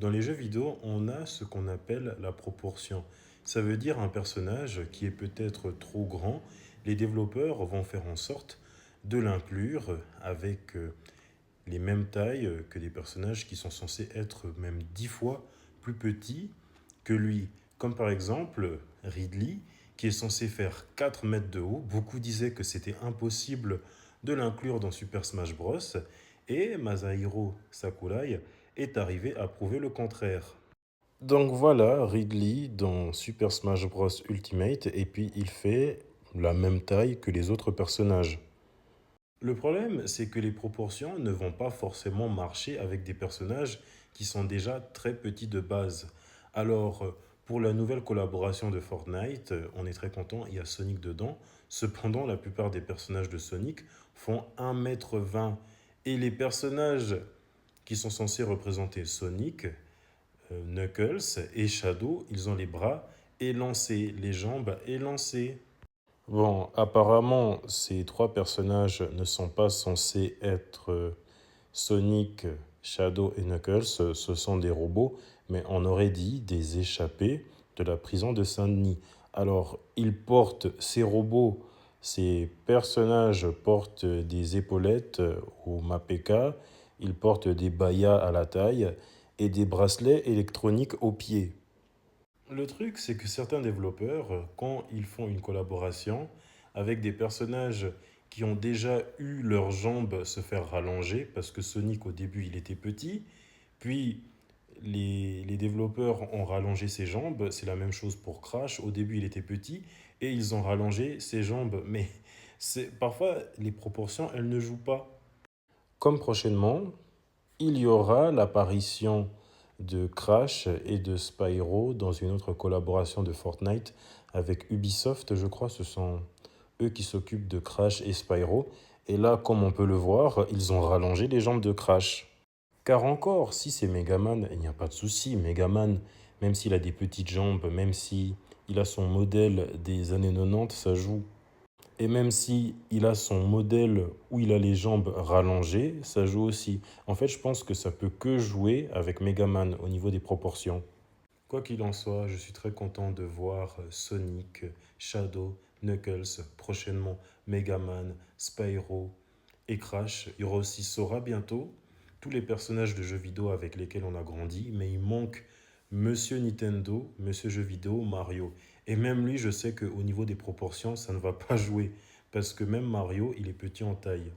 Dans les jeux vidéo, on a ce qu'on appelle la proportion. Ça veut dire un personnage qui est peut-être trop grand. Les développeurs vont faire en sorte de l'inclure avec les mêmes tailles que des personnages qui sont censés être même 10 fois plus petits que lui. Comme par exemple Ridley, qui est censé faire 4 mètres de haut. Beaucoup disaient que c'était impossible de l'inclure dans Super Smash Bros. Et Masahiro Sakurai est arrivé à prouver le contraire. Donc voilà, Ridley dans Super Smash Bros Ultimate, et puis il fait la même taille que les autres personnages. Le problème, c'est que les proportions ne vont pas forcément marcher avec des personnages qui sont déjà très petits de base. Alors, pour la nouvelle collaboration de Fortnite, on est très content, il y a Sonic dedans. Cependant, la plupart des personnages de Sonic font 1,20 m. Et les personnages qui sont censés représenter Sonic, Knuckles et Shadow, ils ont les bras élancés, les jambes élancées. Bon, apparemment, ces trois personnages ne sont pas censés être Sonic, Shadow et Knuckles. Ce sont des robots, mais on aurait dit des échappés de la prison de Saint-Denis. Alors, ils portent, ces robots, ces personnages portent des épaulettes au Mapeka, ils portent des bayas à la taille et des bracelets électroniques aux pieds. Le truc, c'est que certains développeurs, quand ils font une collaboration avec des personnages qui ont déjà eu leurs jambes se faire rallonger, parce que Sonic au début il était petit, puis les développeurs ont rallongé ses jambes, c'est la même chose pour Crash, au début il était petit, et ils ont rallongé ses jambes, mais parfois les proportions elles ne jouent pas. Comme prochainement, il y aura l'apparition de Crash et de Spyro dans une autre collaboration de Fortnite avec Ubisoft, je crois. Ce sont eux qui s'occupent de Crash et Spyro. Et là, comme on peut le voir, ils ont rallongé les jambes de Crash. Car encore, si c'est Megaman, il n'y a pas de souci. Megaman, même s'il a des petites jambes, même si il a son modèle des années 90, ça joue. Et même si il a son modèle où il a les jambes rallongées, ça joue aussi. En fait, je pense que ça peut que jouer avec Megaman au niveau des proportions. Quoi qu'il en soit, je suis très content de voir Sonic, Shadow, Knuckles, prochainement Megaman, Spyro et Crash. Il y aura aussi Sora bientôt. Tous les personnages de jeux vidéo avec lesquels on a grandi, mais il manque Monsieur Nintendo, Monsieur Jeux vidéo, Mario. Et même lui, je sais qu'au niveau des proportions, ça ne va pas jouer. Parce que même Mario, il est petit en taille.